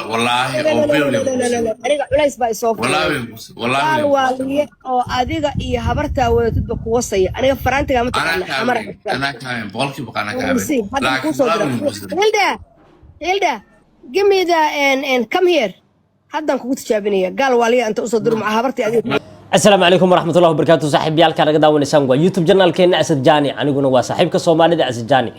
والله والله أنا ليس بايسوف والله قال والله أو أديك إيه هبرتها وتدبك وصية أنا فرانتك عم تقول أنا كامل بقولك بقى أنا كامل لكن هيلدا give me the and come here حدا كنت شابنية قال والله أنت أصدر مع هبرتي أديك السلام عليكم ورحمة الله وبركاته صاحب يالك أنا قدام ونسان يوتيوب جنال كينا أسد جاني أنا قلنا صاحبك الصومالي ده أسد جاني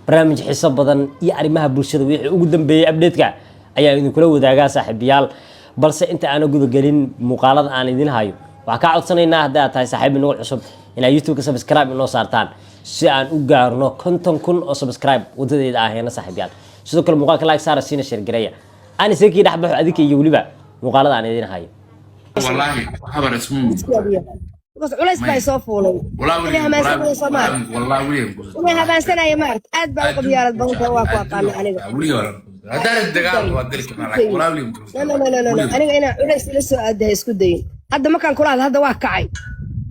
برنامج حساب بدن يعني ما هبولشة ويحي وقدم بأبديتك أيها كله وذاقا صاحب يال بلس أنت أنا قد قلين مقالات أنا دين هايو وكا عدسنا إنها دات هاي صاحب نوع عصب إنا يوتيوب كسبسكرايب إنه صارتان سيان أقارنو كنتم كن أو سبسكرايب ودديد آهينا صاحب يال سيدو كل مقالك لايك سارة سينا شرقرية أنا سيكي دحبه أديك يوليبا مقالات أنا دين هايو والله خبر اسمه بس علاش بايسوف والله والله وين هذا سنة يا مارت أتبع قبيلة بنك واقع عليك هذا الدجال ودلك معك ولا ولي لا أنا علاش لسه أده يسكدين هذا ما كان كل هذا واقعي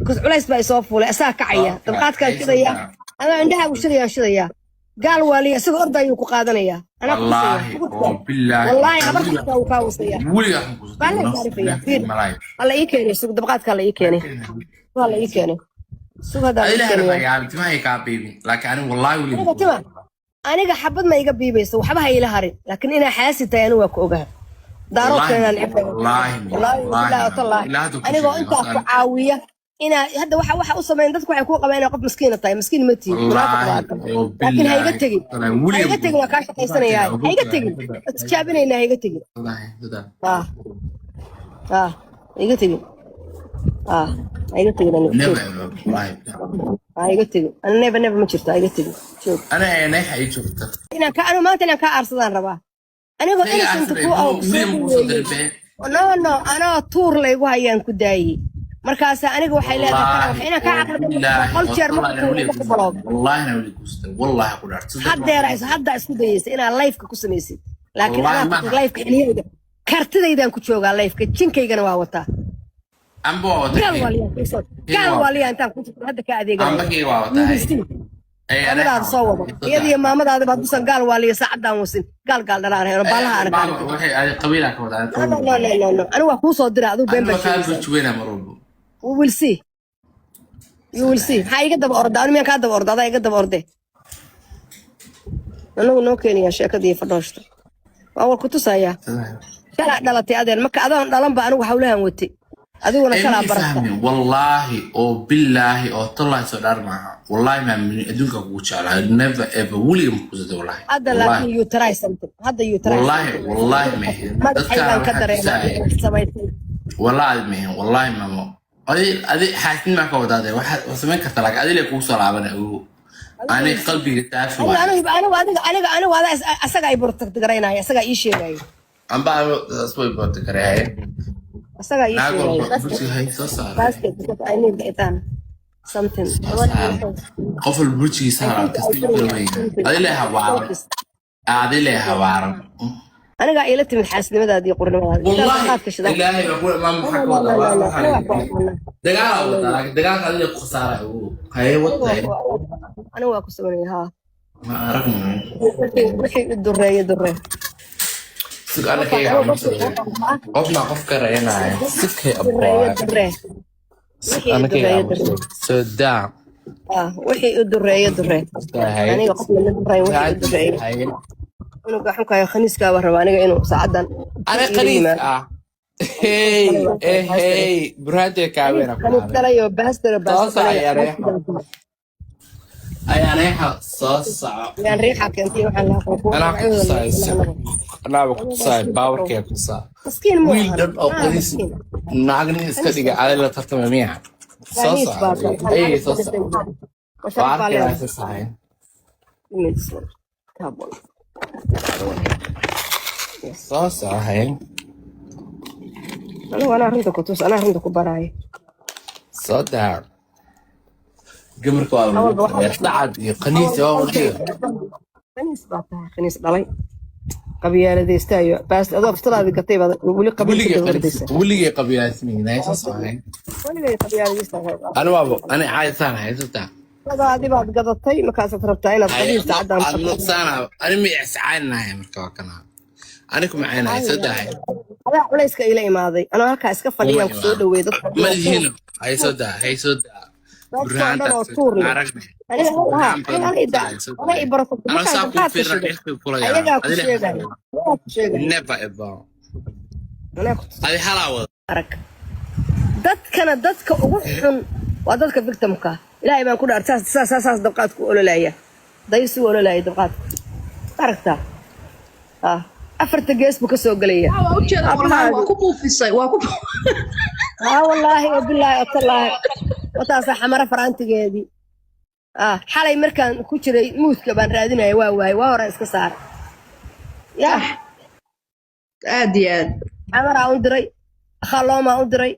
بس علاش بايسوف ولا أساك عيا طبقات كان كذا يا أنا عندها وشريا قال والله سوق أرض يوكو قادنيا أنا والله بالله والله أبغى وكاوسيا ولي الله يكيني سوق دبقات الله يكيني والله يكيني سوق هذا يا بنت ما هي كابيبي لكن أنا والله ولي أنا حبض ما يقبي بيس وحبها إلى هاري لكن أنا حاسة أنا وكوجها دارو كنا نعرف والله أنا قلت أنت عاوية إنا هذا واحد أصلا من ذاتك وحكوا قبائل قف مسكينة طيب مسكين متي لكن هي قد تجي هي قد تجي وكاش حيسنا ياي هي قد تجي تشابني إنها هي قد تجي هي قد تجي هي قد تجي هي قد تجي أنا نبى ما شفتها هي قد تجي شوف أنا حي شفتها أنا ما أنا كأرصدان ربا أنا قلت أنا كنت أو أنا طور لي وهاي كداي markaas aniga waxay leedahay ina ka aqal jeer ma wallahi ana wali kusta wallahi ku dhaartay hadda isku dayaysa ina live ka ku sameeysid laakiin ana live ka xiliyada kartidaydan ku joogaa live ka jinkaygana waa wataa ambo kan waliya intaan ku jirto hadda ka adeegay ambagay waa wataa ay ana soo wado iyadii maamadaada baad dusan gaal waliya saacadaan wasin gaal dharaan heero baalaha ana waxay ay qabiila ka wadaa no ana waa ku soo diray aduu been baa We will see. You will see. How you get the order? I mean, I got the order. I get the order. No, Kenya. Sheikh Adi Fadoshta. Well, what to say? Yeah. Shall I tell the other? Make other Dalamba and Howland with it. I don't want to tell about Wallahi, or Billahi, or Tola Sodarma. Wallahi, I do go which I never ever William was the lie. Other like you try something. How do you try? Wallahi, man. Wallahi, man. Wallahi, mama. أدي حاسين معك وضعه واحد وسمين كتلاك أدي اللي كوصل عبنا هو أنا قلبي تعرف أنا وهذا أسرع يبرتك تقرينا أسرع إيشي جاي أم بعمل أسوي برتك رأي أسرع إيشي بس هاي صار بس كده I need إتان something قفل برتشي صار كستير بالمية أدي اللي هوار أدي اللي هوار أنا قاعد يلتم الحاسة لماذا هذه قرنا والله إلهي بقول ما محك والله دقاق هذه خسارة هو هاي وطني أنا واقف سووني ها ما رقم وحي الدرة سك أنا كي قفنا قفكر هنا سك أبواب أنا كي سدام وحي الدرة أنا قفنا الدرة وحي الدرة أنا قاعد يا خنيس كابر أنا إنه سعدان أنا خنيس هي برهدي كابر خنيس ترى يو بستر صاصع يا ريحة أي ريحة صاصع يعني ريحة كنتي وحلا أنا كنت صايع أنا كنت صايع باور كيف كنت صايع مسكين مو ويلدن أو قديس ناقني استدقى على اللي ترتم مياه صاصع أي صاصع وعارف كيف صاصع كابول صاصة هاي أنا عندك براي صدق قمرك والله يطلع قنيس أو خنيس ضلي قبيلة دي استايو بس أضاف طلع ذي قطيبة ولي قبيلة اسمي نايس صاحي ولي قبيلة دي استايو أنا بابو أنا عايز ثاني هاي صدق هذه بعد قضتي مكاسة ربطة هنا القديم تعدى أنا مي إسعاننا يا مركب كنا anigu macayna haysadaa adaa culayska ila imaaday anoo halkaa iska fadhiyaan ku soo dhaweey dadka madihiino haysadaa burhaanta aragne never ever adi halaawada arag dadkana dadka ugu xun waa dadka victimka ilaahay baan ku dhaartaa saas dabqaadku ololaya daysu ololaya dabqaadku aragta afarta gees buu ka soo galaya waa ku buufisay waa ku wallaahi billahi atallahi wataas xamara farantigeedii xalay markaan ku jiray muudka baan raadinaya waa waay waa hore iska saar yaa aad iyo aad xamara u diray khalooma u diray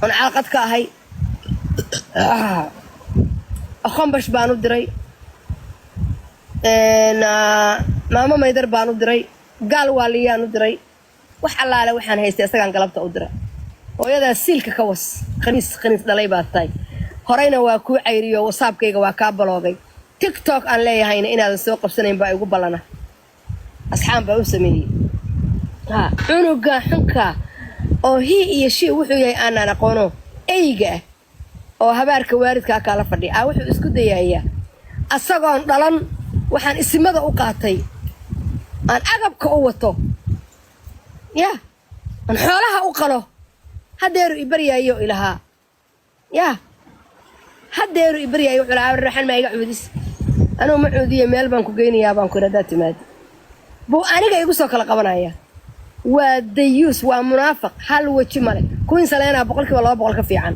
on calqad ka ahay akhambash baan u diray maamo maydar baan u diray gaal waaliyaan u diray wax allaale waxaan haystay isagaan galabta u diray hooyadaa siilka ka was khaniis dhalay baad tahay horeyna waa kuu cayriyo wasaabkayga waa kaa baloogay tiktok aan leeyahayna inaadan soo qabsanayn baa igu ballana asxaan baa u sameeyey cunuga xunka oo hii iyo shii wuxuu yahay aanaan aqoono eyga ah oo habaarka waalidkaa kaala fadhiya wuxuu isku dayayaa asagoon dhalan waxaan isimada u qaatay aan agabka u wato yaa aan xoolaha u qalo hadeeru ibaryaayo ilahaa yaa hadeeru ibaryaayo culaawarraxan maa iga cuudis anuu ma cuudiye meel baan ku geynayaa baan ku iradaa timaadi buu aniga igu soo kala qabanaya waa dayuus waa munaafiq hal waji male kuwiin saleena 200% ka fiican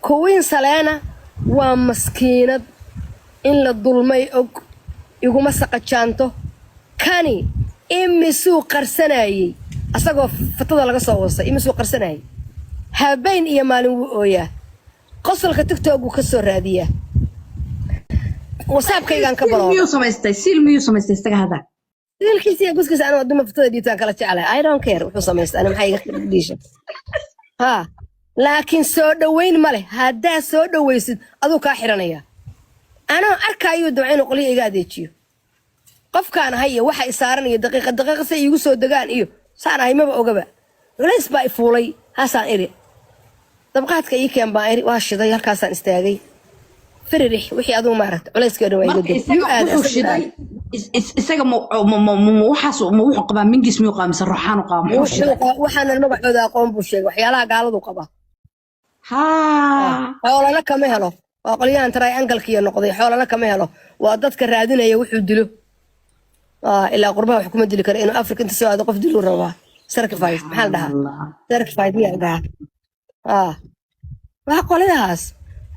kuwiin saleena waa maskiinad in la dulmay og iguma saqajaanto kani imisuu qarsanayay asagoo fatada laga soo wasay imisuu qarsanayay habeen iyo maalin wuu ooyaa qosolka tiktok uu ka soo raadiyaa wasaabkaygaan ka baloo silmiyu samaystay istaga hada dilkiisa guskiisa anoo duma fatada dhiitaan kala jeclay I don't care wuxuu samaystay ana maxay iga dhiisha laakiin soo dhaweyn male haddaa soo dhaweysid aduu kaa xiranaya anoo arkaayo ducayn qoliga iga adeejiyo qofkaan haye waxa isaaranaya daqiiqa say igu soo dagaan iyo saanahay maba ogaba culays baa ifuulay haasaan iri dabqaadka ii keen baan iri waa shiday halkaasaan istaagay firirix wixii aduu maaragta culayskeeda waa iga dib isaga waxaas wuxuu qabaa mingis miyuu qaamisa ruuxaan u qaamo waxaana magacooda aqoon buu sheegay waxyaalaha gaaladu qaba xoolana kama helo waa qolyahan triangle-kiya noqday xoolana kama helo waa dadka raadinaya wuxuu dilo ilaa qurbaha wax kuma dili kara inuu Afrika inta soo aado qof dilu rabaa sacrifice maxaa la dhahaa sacrifice yaa dhahaa waa qoladaas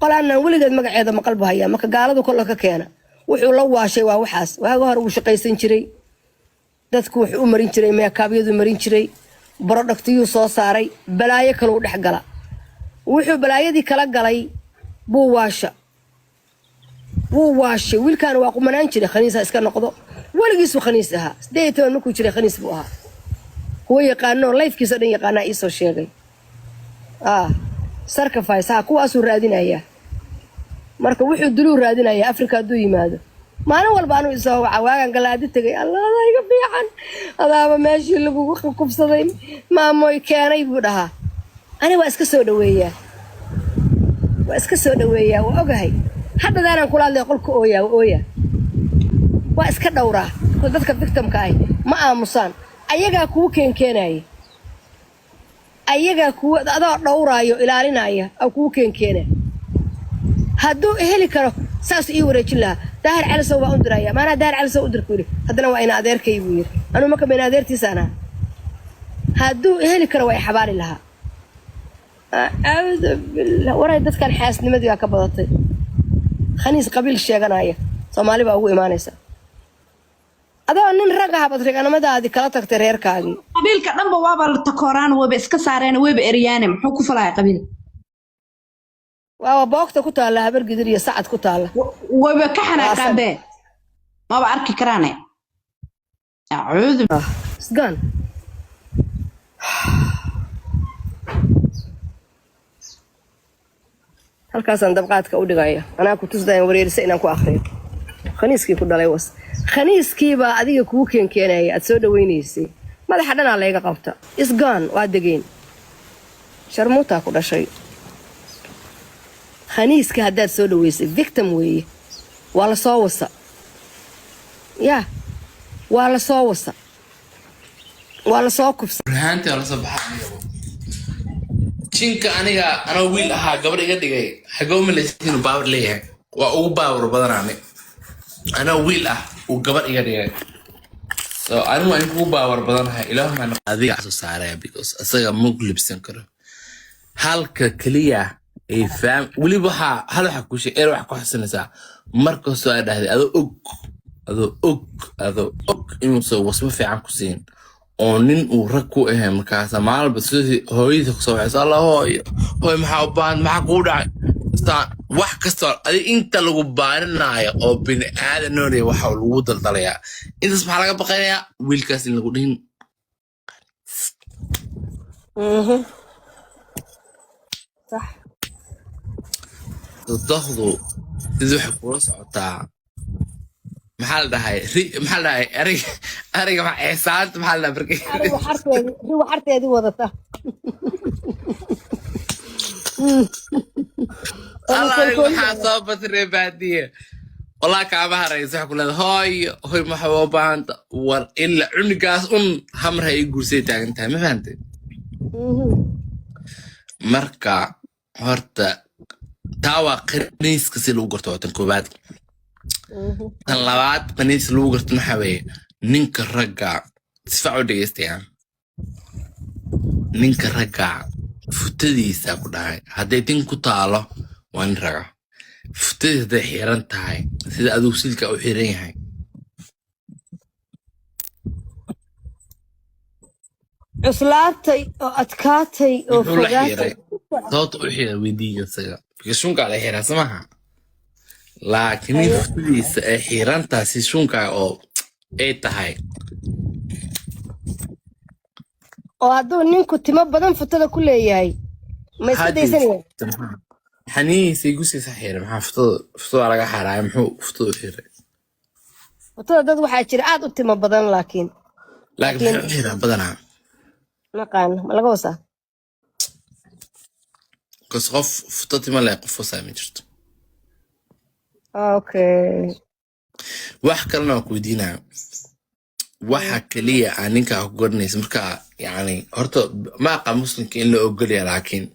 qolaana weligeed magaceeda maqal buu hayaa marka gaaladu kala ka keena wuxuu la waashay waa waxaas waaga hore uu shaqaysan jiray dadku wuxuu u marin jiray meekaabiyadu marin jiray productiyuu soo saaray balaayo kale u dhex gala wuxuu balaayadii kala galay buu waashay wiilkaan waa qumanaan jiray khaniisa iska noqdo weligiisu khaniis ahaa 18 markuu jiray khaniis buu ahaa kuwa yaqaano lifekiisa dhan yaqaanaa ii soo sheegay sacrifice kuwaasuu raadinaya marka wuxuu duluu raadinaya Afrika hadduu yimaado maalin walba anuu isoo waca waagan galaadi tagay allah iga fiican adaaba meeshii lagugu kubsaday maamoy keenay buu dhahaa ani waa iska soo dhaweeyaa waa ogahay hadda daanaan kula hadlay qolka ooyaa waa iska dhowraa dadka victimka ah ma aamusaan ayagaa kuwa keenaya ayagaa kuwa adoo dhowraayo ilaalinaya oo kuwa keenaya hadduu heli karo saas ii wareejin lahaa daahir cali soo waa u diraya maana daahir cali soo u dirku yiri haddana waa ina adeerkay buu yiri anuu marka been adeertiisana hadduu heli karo waa xabaali lahaa a'uudu billah waray dadkan xaasnimadii ka badatay khaniis qabiil sheeganaya Soomaali baa ugu imaanaysa adoo nin rag ah bad raganimadaadii kala tagtay reerkaagii qabiilka dhanba waaba la takooraan waba iska saareen waba eryaane muxuu ku falay qabiil waa boogta ku taala habar gidir iyo sacad ku taala waba ka xanaaqabe ma ba arki karaane a'uudu isgan halkaasaan dabqaadka u dhigaya anaa ku tusdayn wareerisa inaan ku akhriyo khaniiskii ku dhalay was khaniiskii baa adiga kugu keenkeenaya aad soo dhaweynaysay madaxa dhanaa layga qabta isgaan waa degeen sharmuutaa ku dhashay khaniiska haddaad soo dhaweysay victim weeye waa la soo wasa yaa waa la soo wasa waa la soo kufsa burhaantii la soo baxaa jinka aniga anoo wiil ahaa gabadh iga dhigay xagoo malaysiin baawar leeyahay waa ugu baawar badan anoo wiil ah uu gabadh iga dhigay so anigu waan ugu baawar badanahay ilaahuma adiga soo saaray because asaga ma gulibsan karo halka kaliya ay faam waliba hal waxa ku sheegay wax ku xasanaysa marka soo dhahday adoo og inuu soo wasmo fiican ku siin oo nin uu rag ku ahay markaas maalba sidii hooyada ku soo wacay Allah hooy maxaa u baahan maxaa ku dhacay wax kasta adi inta lagu baarinayo oo bin aadan noolay waxa lagu daldalaya intaas maxaa laga baqayaa wiilkaas in lagu dhihin صح doqdo sidoo wax kula socotaa maxaa la dhahay ariga ma eesaad maxaa la barkay ariga xarteedii wadata Allah waxaa soo batray baadiye والله كعبها رئيس حكومة هاي محبوبة باند وإلا عنقاس همرها يقول سيتاك انتهى ما فهمتي مركا هرتا تاوا قرنيس كسي لو قرتو تنكوبات تنلوات قرنيس لو قرتو نحوي نينك الرقع تسفعو ديستيان نينك الرقع فتدي ساكو داي هديتين كتالو وان رقع فتدي هدي حيران تاي سيدا أدو سيلك أو حيرين هاي عسلاتي أو أتكاتي أو فقاتي صوت أحيرا ويدي يسيغا فكشونك على حيرا سماها لكن فتدي حيران تاسي شونك أو ايه تاي oo hadduu ninku timo badan futada ku leeyahay ma iska daysanaya xaniisay gusiisa xiray maxaa futada laga xaraay muxuu futada xiray futada dad waxaa jira aad u timo badan laakiin xiraa badanaa naqaan ma laga wasaa kas qof futada timo leh qof wasaa ma jirto okay wax kalena ku weydiinaa waxa kaliya aan ninka ku gornaysa marka yani horta ma aqaan muslimka in la ogolaya laakiin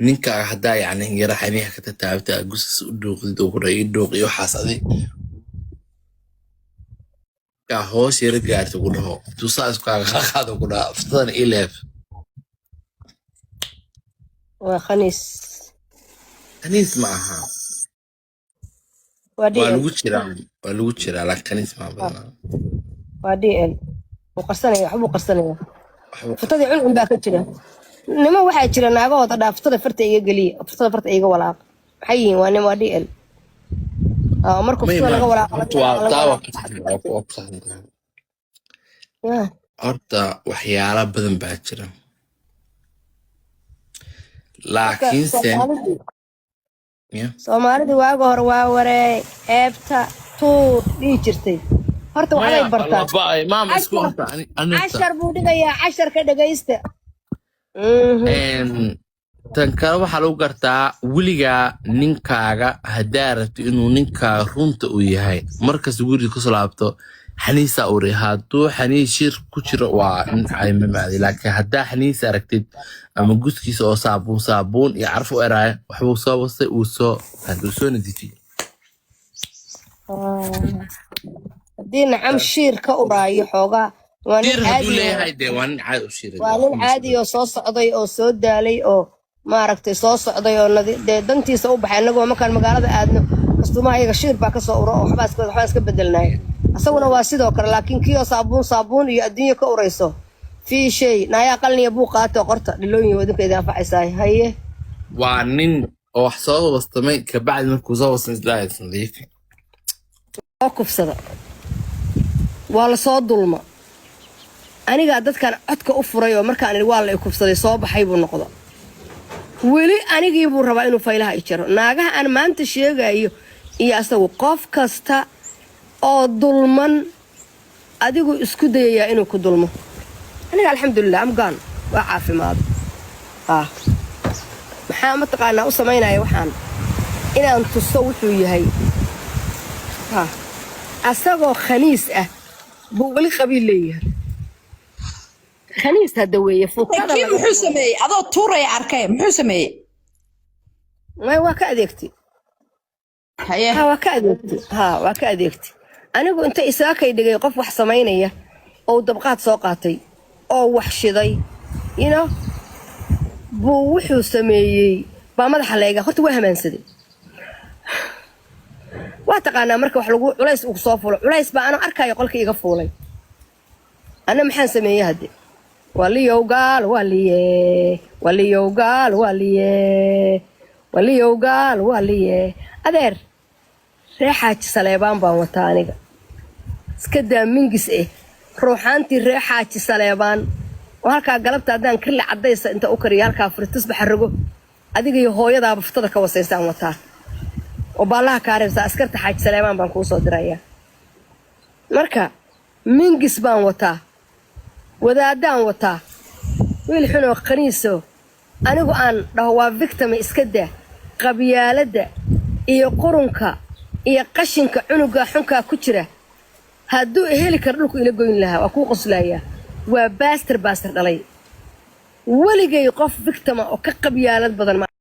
ninka hadaa yani yara xaniixa ka taabta gusis u dhuuqid oo kuray dhuuq iyo xaasadi ka hoos yara gaarto ku dhaho tusaas ka qaado ku dhaho fadlan ilaf waa khaniis ma aha waa lagu jiraa laakiin khaniis ma badan واديل وقرصني وحبو قرصني فتدي علم باك جرا نما waxaa jira naago wada dhaaftada farta iga galiya fartada farta iga walaaq xayin waa nima DL markuu farta laga walaaqo horta waxyaalo badan baa jira laakiin Soomaalida waaga hore waa waree eebta tuur dhii jirtay horta waxay bartaan maama isku horta cashar buu dhigayaa cashar ka dhagaysta tan kale waxaa lagu gartaa weligaa ninkaaga haddaa rabto inuu ninkaaga runta u yahay markas guriga kusoo laabto xaniisa uri hadduu xaniis shir ku jiro waa nin caymamaadi laakiin haddaa xaniis aragtid ama guskiisa oo saabuun iyo carf u eraaya waxbuu soo wastay uu soo nadiifiyey دي نعم شير كأوراي حوجا وانين عادي أو صوص عضي أو سود دالي أو ما ركتي صوص عضي أو دنتي صوب حنا جو مكان مقالة أدنى كستوما هي شير باكس أورا وحباس كبدلناه أسونا واسيد أكر لكن كيو صابون يأديني كأوريسو في شيء نايا قلني أبو قاتو قرطة للون يودك إذا فعساي هاي وانين أو حصاوه بستمي كبعد مركوزة وسنزلاية نظيفي أوقف صدق waa la soo dulma aniga dadkan codka u furay oo markaan waa la ikufsaday soo baxay buu noqdo weli anigii buu rabaa inuu faylaha i jaro naagaha aan maanta sheegayo iyo asagu qof kasta oo dulman adigu isku dayayaa inuu ku dulmo aniga alxamdulilah am gaan waa caafimaad maxaa mataqaanaa u samaynaya waxaan inaan tuso wuxuu yahay asagoo khaniis ah buu weli qabiil leeyahay khaniis hadda weeye fuukada muxuu sameeyey adoo tuuraya arkay muxuu sameeyey waa ka adeegtay waa ka adeegtay anigu inta isaakay dhigay qof wax samaynaya oo dabqaad soo qaatay oo wax shiday buu wuxuu sameeyey baa madaxa leega horta waa hamaansaday waa taqaanaa marka wax lagu culays ugu soo fulo culays baa anoo arkaayo qolka iga fuulay anna maxaan sameeyey hadde waliyowgaal waliye adeer ree xaaji saleebaan baan wataa aniga iska daa mingis ruuxaantii ree xaaji saleebaan oo halkaa galabta haddaan kirli caddaysa inta u kariya halkaa furitusba xarrago adiga iyo hooyadaaba furtada ka wasaysaan wataa oo baallaha kaa reebsaa askarta xaaji saleebaan baan kuu soo dirayaa marka mingis baan wataa wadaadaan wataa wiil xunoo khaniiso anigu aan dhaho waa victim iska daa qabyaaladda iyo qurunka iyo qashinka cunuga xunkaa ku jira hadduu heli karo dhulku ila goyn lahaa waa kuu qoslayaa waa baastar dhalay weligay qof victima oo ka qabyaalad badan